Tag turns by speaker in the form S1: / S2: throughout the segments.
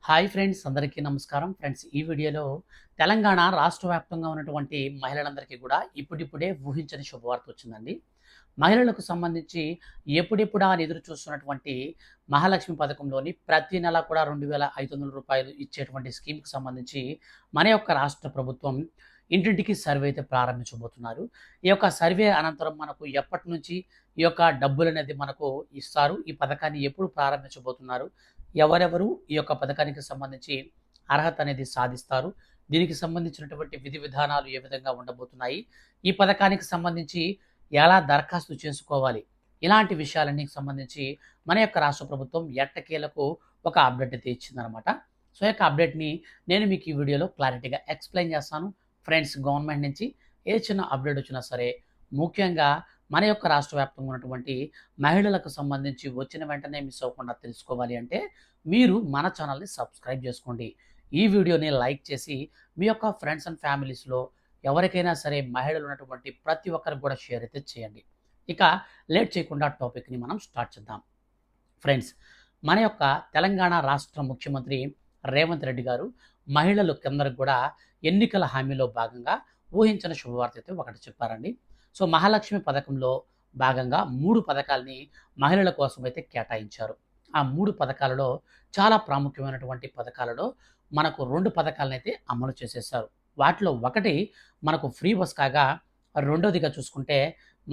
S1: Hi friends, అందరికీ నమస్కారం. Friends, ఈ వీడియోలో తెలంగాణ రాష్ట్ర వ్యాప్తంగా ఉన్నటువంటి మహిళలందరికీ కూడా ఇప్పుడిప్పుడే ఊహించని శుభవార్త వచ్చిందండి. మహిళలకు సంబంధించి ఎప్పుడెప్పుడా అని ఎదురు చూస్తున్నటువంటి మహాలక్ష్మి పథకంలోని ప్రతి నెల కూడా రూ. 2,500 ఇచ్చేటువంటి స్కీమ్‌కి సంబంధించి మన యొక్క రాష్ట్ర ప్రభుత్వం ఇంటింటికి సర్వే అయితే ప్రారంభించబోతున్నారు. ఈ యొక్క సర్వే అనంతరం మనకు ఎప్పటి నుంచి ఈ యొక్క డబ్బులనేది మనకు ఇస్తారు? ఈ పథకాన్ని ఎప్పుడు ప్రారంభించబోతున్నారు? ఎవరెవరు ఈ యొక్క పథకానికి సంబంధించి అర్హత అనేది సాధిస్తారు? దీనికి సంబంధించినటువంటి విధి విధానాలు ఏ విధంగా ఉండబోతున్నాయి? ఈ పథకానికి సంబంధించి ఎలా దరఖాస్తు చేసుకోవాలి? ఇలాంటి విషయాలన్నీ సంబంధించి మన యొక్క రాష్ట్ర ప్రభుత్వం ఎట్టకేలకు ఒక అప్డేట్ అయితే ఇచ్చిందనమాట. సో, ఈ యొక్క అప్డేట్‌ని నేను మీకు ఈ వీడియోలో క్లారిటీగా ఎక్స్‌ప్లెయిన్ చేస్తాను. ఫ్రెండ్స్, గవర్నమెంట్ నుంచి ఏ చిన్న అప్డేట్ వచ్చినా సరే, ముఖ్యంగా మన యొక్క రాష్ట్ర వ్యాప్తంగా ఉన్నటువంటి మహిళలకు సంబంధించి వచ్చిన వెంటనే మిస్ అవ్వకుండా తెలుసుకోవాలి అంటే మీరు మన ఛానల్ని సబ్స్క్రైబ్ చేసుకోండి. ఈ వీడియోని లైక్ చేసి మీ యొక్క ఫ్రెండ్స్ అండ్ ఫ్యామిలీస్లో ఎవరికైనా సరే మహిళలు ఉన్నటువంటి ప్రతి ఒక్కరికి కూడా షేర్ అయితే చేయండి. ఇక లేట్ చేయకుండా టాపిక్ని మనం స్టార్ట్ చేద్దాం. ఫ్రెండ్స్, మన యొక్క తెలంగాణ రాష్ట్ర ముఖ్యమంత్రి రేవంత్ రెడ్డి గారు మహిళలకందరికి కూడా ఎన్నికల హామీలో భాగంగా ఊహించిన శుభవార్త అయితే ఒకటి చెప్పారండి. సో, మహాలక్ష్మి పథకంలో భాగంగా 3 పథకాల్ని మహిళల కోసం అయితే కేటాయించారు. ఆ 3 పథకాలలో చాలా ప్రాముఖ్యమైనటువంటి పథకాలలో మనకు 2 పథకాలనైతే అమలు చేసేశారు. వాటిలో ఒకటి మనకు ఫ్రీ బస్ కాగా, రెండోదిగా చూసుకుంటే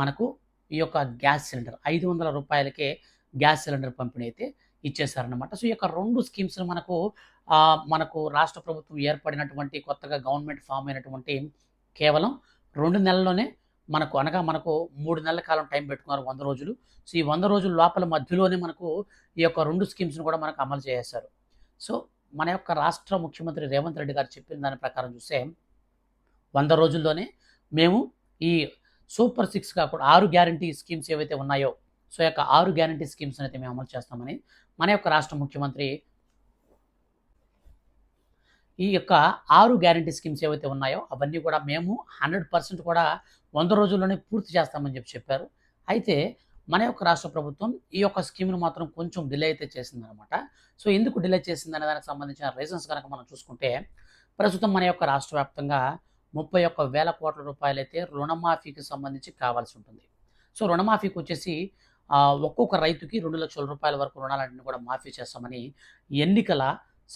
S1: మనకు ఈ యొక్క గ్యాస్ సిలిండర్ రూ. 500కే గ్యాస్ సిలిండర్ పంపిణీ అయితే ఇచ్చేశారనమాట. సో, ఈ యొక్క 2 స్కీమ్స్‌ని మనకు రాష్ట్ర ప్రభుత్వం ఏర్పడినటువంటి కొత్తగా గవర్నమెంట్ ఫార్మ్ అయినటువంటి కేవలం 2 నెలల్లోనే మనకు 3 నెలల కాలం టైం పెట్టుకున్నారు, 100 రోజులు. సో, ఈ 100 రోజుల లోపల మధ్యలోనే మనకు ఈ యొక్క 2 స్కీమ్స్‌ని కూడా మనకు అమలు చేసేశారు. సో, మన యొక్క రాష్ట్ర ముఖ్యమంత్రి రేవంత్ రెడ్డి గారు చెప్పిన దాని ప్రకారం చూస్తే 100 రోజుల్లోనే మేము ఈ సూపర్ 6 కాకుండా 6 గ్యారంటీ స్కీమ్స్ ఏవైతే ఉన్నాయో, సో, ఈ యొక్క 6 గ్యారంటీ స్కీమ్స్‌ని అయితే మేము అమలు చేస్తామని మన యొక్క రాష్ట్ర ముఖ్యమంత్రి ఈ యొక్క 6 గ్యారంటీ స్కీమ్స్ ఏవైతే ఉన్నాయో అవన్నీ కూడా మేము 100% కూడా 100 రోజుల్లోనే పూర్తి చేస్తామని చెప్పారు. అయితే మన యొక్క రాష్ట్ర ప్రభుత్వం ఈ యొక్క స్కీమ్‌ను మాత్రం కొంచెం డిలే అయితే చేసిందనమాట. సో, ఎందుకు డిలే చేసిందనే దానికి సంబంధించిన రీజన్స్ గనక మనం చూసుకుంటే, ప్రస్తుతం మన యొక్క రాష్ట్ర వ్యాప్తంగా 31,000 కోట్ల రూపాయలైతే రుణమాఫీకి సంబంధించి కావాల్సి ఉంటుంది. సో, రుణమాఫీకి వచ్చేసి ఒక్కొక్క రైతుకి రూ. 2,00,000 వరకు రుణాలన్నిటిని కూడా మాఫీ చేస్తామని ఎన్నికల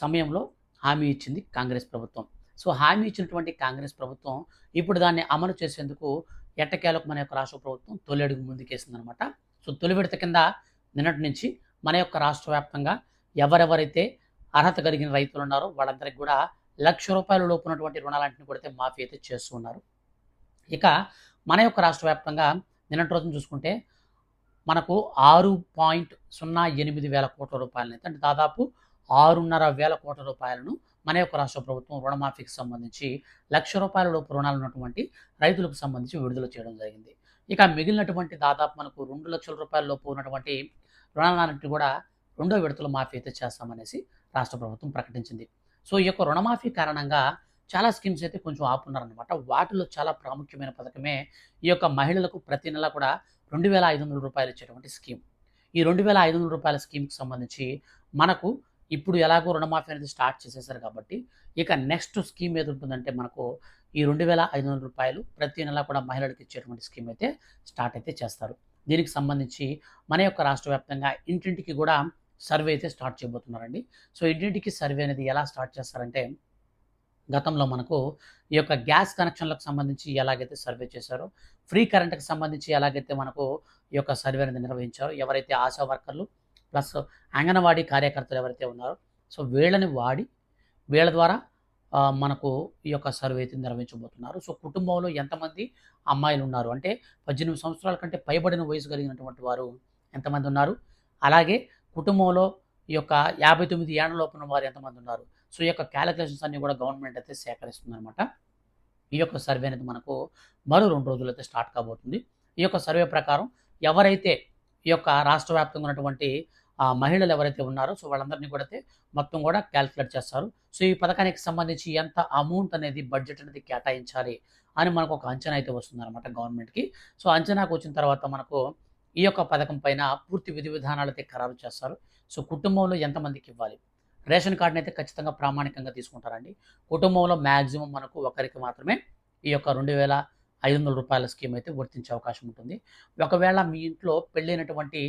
S1: సమయంలో హామీ ఇచ్చింది కాంగ్రెస్ ప్రభుత్వం. సో, హామీ ఇచ్చినటువంటి కాంగ్రెస్ ప్రభుత్వం ఇప్పుడు దాన్ని అమలు చేసేందుకు ఎట్టకేలకు మన యొక్క రాష్ట్ర ప్రభుత్వం తొలి అడుగు ముందుకేసిందనమాట. సో, తొలి విడత కింద నిన్నటి నుంచి మన యొక్క రాష్ట్ర వ్యాప్తంగా ఎవరెవరైతే అర్హత కలిగిన రైతులు ఉన్నారో వాళ్ళందరికీ కూడా రూ. 1,00,000 లోపు ఉన్నటువంటి రుణాలన్నింటిని కూడా మాఫీ అయితే చేస్తూ ఉన్నారు. ఇక మన యొక్క రాష్ట్ర వ్యాప్తంగా నిన్నటి రోజున చూసుకుంటే మనకు 6.08 వేల కోట్ల రూపాయలనైతే, అంటే దాదాపు 6,500 కోట్ల రూపాయలను మన యొక్క రాష్ట్ర ప్రభుత్వం రుణమాఫీకి సంబంధించి రూ. 1,00,000 లోపు రుణాలు ఉన్నటువంటి రైతులకు సంబంధించి విడుదల చేయడం జరిగింది. ఇక మిగిలినటువంటి దాదాపు మనకు రూ. 2,00,000 లోపు ఉన్నటువంటి రుణాలన్నింటినీ కూడా రెండో విడతలో మాఫీ అయితే చేస్తామనేసి రాష్ట్ర ప్రభుత్వం ప్రకటించింది. సో, ఈ యొక్క రుణమాఫీ కారణంగా చాలా స్కీమ్స్ అయితే కొంచెం ఆపున్నారనమాట. వాటిలో చాలా ప్రాముఖ్యమైన పథకమే ఈ యొక్క మహిళలకు ప్రతి నెల కూడా రూ. 2,500 ఇచ్చేటువంటి స్కీమ్. ఈ రూ. 2,500 స్కీమ్‌కి సంబంధించి మనకు ఇప్పుడు ఎలాగో రుణమాఫీ అనేది స్టార్ట్ చేసేసారు కాబట్టి, ఇక నెక్స్ట్ స్కీమ్ ఏది ఉంటుందంటే మనకు ఈ రూ. 2,500 ప్రతి నెల కూడా మహిళలకు ఇచ్చేటువంటి స్కీమ్ అయితే స్టార్ట్ అయితే చేస్తారు. దీనికి సంబంధించి మన యొక్క రాష్ట్ర వ్యాప్తంగా ఇంటింటికి కూడా సర్వే అయితే స్టార్ట్ చేయబోతున్నారండి. సో, ఇంటింటికి సర్వే అనేది ఎలా స్టార్ట్ చేస్తారంటే, గతంలో మనకు ఈ యొక్క గ్యాస్ కనెక్షన్లకు సంబంధించి ఎలాగైతే సర్వే చేశారో, ఫ్రీ కరెంట్‌కి సంబంధించి ఎలాగైతే మనకు ఈ యొక్క సర్వే అనేది నిర్వహించారో, ఎవరైతే ఆశా వర్కర్లు ప్లస్ అంగన్వాడీ కార్యకర్తలు ఎవరైతే ఉన్నారో, సో, వీళ్ళని వాడి వీళ్ళ ద్వారా మనకు ఈ యొక్క సర్వే అయితే నిర్వహించబోతున్నారు. సో, కుటుంబంలో ఎంతమంది అమ్మాయిలు ఉన్నారు అంటే 18 సంవత్సరాల కంటే పైబడిన వయసు కలిగినటువంటి వారు ఎంతమంది ఉన్నారు, అలాగే కుటుంబంలో ఈ యొక్క 59 ఏళ్ల లోపు ఉన్న వారు ఎంతమంది ఉన్నారు. సో, ఈ యొక్క క్యాలిక్యులేషన్స్ అన్నీ కూడా గవర్నమెంట్ అయితే సేకరిస్తుందనమాట. ఈ యొక్క సర్వే అనేది మనకు మరో 2 రోజులైతే స్టార్ట్ కాబోతుంది. ఈ యొక్క సర్వే ప్రకారం ఎవరైతే ఈ యొక్క రాష్ట్ర వ్యాప్తంగా ఉన్నటువంటి మహిళలు ఎవరైతే ఉన్నారో, సో, వాళ్ళందరినీ కూడా అయితే మొత్తం కూడా కాలిక్యులేట్ చేస్తారు. సో, ఈ పథకానికి సంబంధించి ఎంత అమౌంట్ అనేది బడ్జెట్ అనేది కేటాయించాలి అని మనకు ఒక అంచనా అయితే వస్తుందనమాట గవర్నమెంట్‌కి. సో, అంచనాకు వచ్చిన తర్వాత మనకు ఈ యొక్క పథకం పైన పూర్తి విధి విధానాలు అయితే ఖరారు చేస్తారు. సో, కుటుంబంలో ఎంతమందికి ఇవ్వాలి, రేషన్ కార్డ్‌నయితే ఖచ్చితంగా ప్రామాణికంగా తీసుకుంటారండి. కుటుంబంలో మాక్సిమం మనకు ఒకరికి మాత్రమే ఈ యొక్క రూ. 2,500 స్కీమ్ అయితే వర్తించే అవకాశం ఉంటుంది. ఒకవేళ మీ ఇంట్లో పెళ్ళైనటువంటి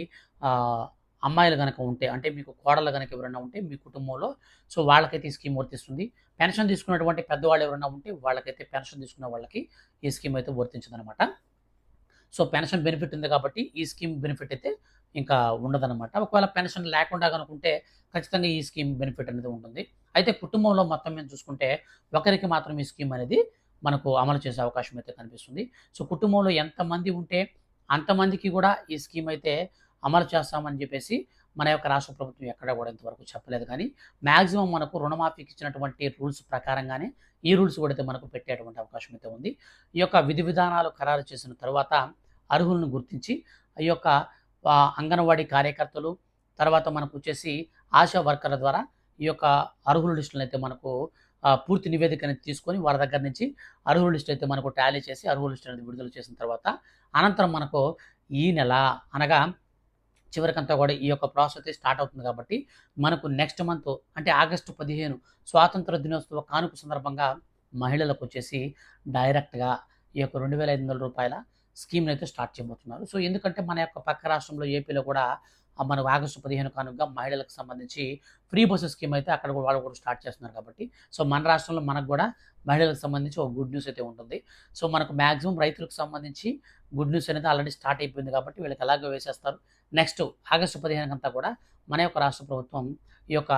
S1: ఆహ్, అమ్మాయిలు గనక ఉంటే, అంటే మీకు కోడళ్ళు గనక ఎవరైనా ఉంటే మీ కుటుంబంలో, సో వాళ్ళకైతే ఈ స్కీమ్ వర్తిస్తుంది. పెన్షన్ తీసుకున్నటువంటి పెద్దవాళ్ళు ఎవరైనా ఉంటే వాళ్ళకైతే పెన్షన్ తీసుకునే వాళ్ళకి ఈ స్కీమ్ అయితే వర్తించదనమాట. సో పెన్షన్ బెనిఫిట్ ఉంది కాబట్టి ఈ స్కీమ్ బెనిఫిట్ అయితే ఇంకా ఉండదనమాట. ఒకవేళ పెన్షన్ లేకుండా గనుకుంటే ఖచ్చితంగా ఈ స్కీమ్ బెనిఫిట్ అనేది ఉంటుంది. అయితే కుటుంబంలో మొత్తం మీద చూసుకుంటే ఒకరికి మాత్రం ఈ స్కీమ్ అనేది మనకు అమలు చేసే అవకాశం అయితే కనిపిస్తుంది. సో కుటుంబంలో ఎంతమంది ఉంటే అంతమందికి కూడా ఈ స్కీమ్ అయితే అమలు చేస్తామని చెప్పేసి మన యొక్క రాష్ట్ర ప్రభుత్వం ఎక్కడ కూడా ఇంతవరకు చెప్పలేదు కానీ, మాక్సిమం మనకు రుణమాఫీకి ఇచ్చినటువంటి రూల్స్ ప్రకారంగానే ఈ రూల్స్ కూడా అయితే మనకు పెట్టేటువంటి అవకాశం అయితే ఉంది. ఈ యొక్క విధి విధానాలు ఖరారు చేసిన తరువాత అర్హులను గుర్తించి ఈ యొక్క అంగన్వాడీ కార్యకర్తలు, తర్వాత మనకొచ్చేసి ఆశా వర్కర్ల ద్వారా ఈ యొక్క అర్హుల లిస్టులనైతే మనకు పూర్తి నివేదికని తీసుకొని వారి దగ్గర నుంచి అర్హుల లిస్ట్ అయితే మనకు టాలీ చేసి అర్హుల లిస్ట్ అనేది విడుదల చేసిన తర్వాత అనంతరం మనకు ఈ నెల అనగా చివరికంతా కూడా ఈ యొక్క ప్రాసెస్ అయితే స్టార్ట్ అవుతుంది కాబట్టి మనకు నెక్స్ట్ మంత్ అంటే ఆగస్టు 15 స్వాతంత్ర దినోత్సవ కానుక సందర్భంగా మహిళలకు వచ్చేసి డైరెక్ట్‌గా ఈ యొక్క రూ. 2,500 స్కీమ్‌ని అయితే స్టార్ట్ చేయబోతున్నారు. సో ఎందుకంటే మన యొక్క పక్క రాష్ట్రంలో ఏపీలో కూడా మనకు ఆగస్టు 15 కానుకగా మహిళలకు సంబంధించి ఫ్రీ బస్సు స్కీమ్ అయితే అక్కడ కూడా వాళ్ళు కూడా స్టార్ట్ చేస్తున్నారు కాబట్టి, సో మన రాష్ట్రంలో మనకు కూడా మహిళలకు సంబంధించి ఒక గుడ్ న్యూస్ అయితే ఉంటుంది. సో మనకు మాక్సిమం రైతులకు సంబంధించి గుడ్ న్యూస్ అనేది ఆల్రెడీ స్టార్ట్ అయిపోయింది కాబట్టి వీళ్ళకి ఎలాగో వేసేస్తారు. నెక్స్ట్ ఆగస్టు 15 అంతా కూడా మన యొక్క రాష్ట్ర ప్రభుత్వం ఈ యొక్క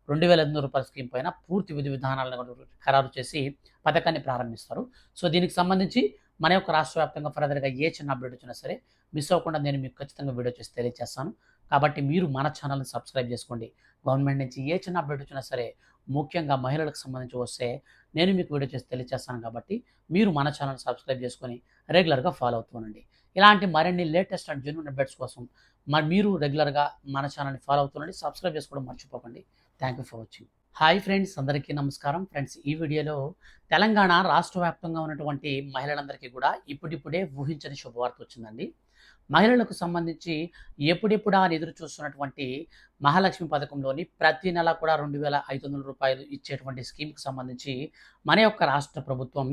S1: రూ. 2,500 స్కీమ్ పైన పూర్తి విధి విధానాలను కూడా ఖరారు చేసి పథకాన్ని ప్రారంభిస్తారు. సో దీనికి సంబంధించి మన యొక్క రాష్ట్ర వ్యాప్తంగా ఫర్దర్‌గా ఏ చిన్న అప్డేట్ వచ్చినా సరే మిస్ అవ్వకుండా నేను మీకు ఖచ్చితంగా వీడియో చేసి తెలియజేస్తాను. కాబట్టి మీరు మన ఛానల్‌ని సబ్స్క్రైబ్ చేసుకోండి. గవర్నమెంట్ నుంచి ఏ చిన్న అప్డేట్ వచ్చినా సరే, ముఖ్యంగా మహిళలకు సంబంధించి వస్తే నేను మీకు వీడియో చేసి తెలియజేస్తాను కాబట్టి మీరు మన ఛానల్ సబ్స్క్రైబ్ చేసుకొని రెగ్యులర్‌గా ఫాలో అవుతూ ఉండండి. ఇలాంటి మరిన్ని లేటెస్ట్ అండ్ జెన్యూన్ అప్డేట్స్ కోసం మరి మీరు రెగ్యులర్‌గా మన ఛానల్‌ని ఫాలో అవుతుండండి. సబ్స్క్రైబ్ చేసుకోవడం మర్చిపోకండి. Thank you for watching. Hi friends, అందరికీ నమస్కారం. ఫ్రెండ్స్, ఈ వీడియోలో తెలంగాణ రాష్ట్ర వ్యాప్తంగా ఉన్నటువంటి మహిళలందరికీ కూడా ఇప్పుడిప్పుడే ఊహించని శుభవార్త వచ్చిందండి. మహిళలకు సంబంధించి ఎప్పుడెప్పుడా అని ఎదురు చూస్తున్నటువంటి మహాలక్ష్మి పథకంలోని ప్రతి నెల కూడా రూ. 2,500 ఇచ్చేటువంటి స్కీమ్‌కి సంబంధించి మన యొక్క రాష్ట్ర ప్రభుత్వం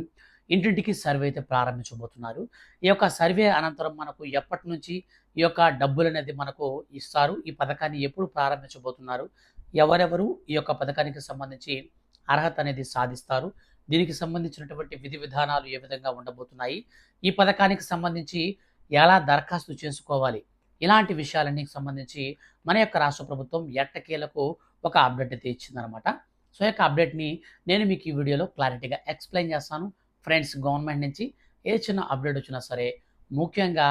S1: ఇంటింటికి సర్వే అయితే ప్రారంభించబోతున్నారు. ఈ యొక్క సర్వే అనంతరం మనకు ఎప్పటి నుంచి ఈ యొక్క డబ్బులనేది మనకు ఇస్తారు, ఈ పథకాన్ని ఎప్పుడు ప్రారంభించబోతున్నారు, ఎవరెవరు ఈ యొక్క పథకానికి సంబంధించి అర్హత అనేది సాధిస్తారు, దీనికి సంబంధించినటువంటి విధి విధానాలు ఏ విధంగా ఉండబోతున్నాయి, ఈ పథకానికి సంబంధించి ఎలా దరఖాస్తు చేసుకోవాలి, ఇలాంటి విషయాలన్నిటికి సంబంధించి మన యొక్క రాష్ట్ర ప్రభుత్వం ఎట్టకేలకు ఒక అప్డేట్ అయితే ఇచ్చిందనమాట. సో ఈ యొక్క అప్డేట్‌ని నేను మీకు ఈ వీడియోలో క్లారిటీగా ఎక్స్‌ప్లెయిన్ చేస్తాను. ఫ్రెండ్స్, గవర్నమెంట్ నుంచి ఏ చిన్న అప్డేట్ వచ్చినా సరే, ముఖ్యంగా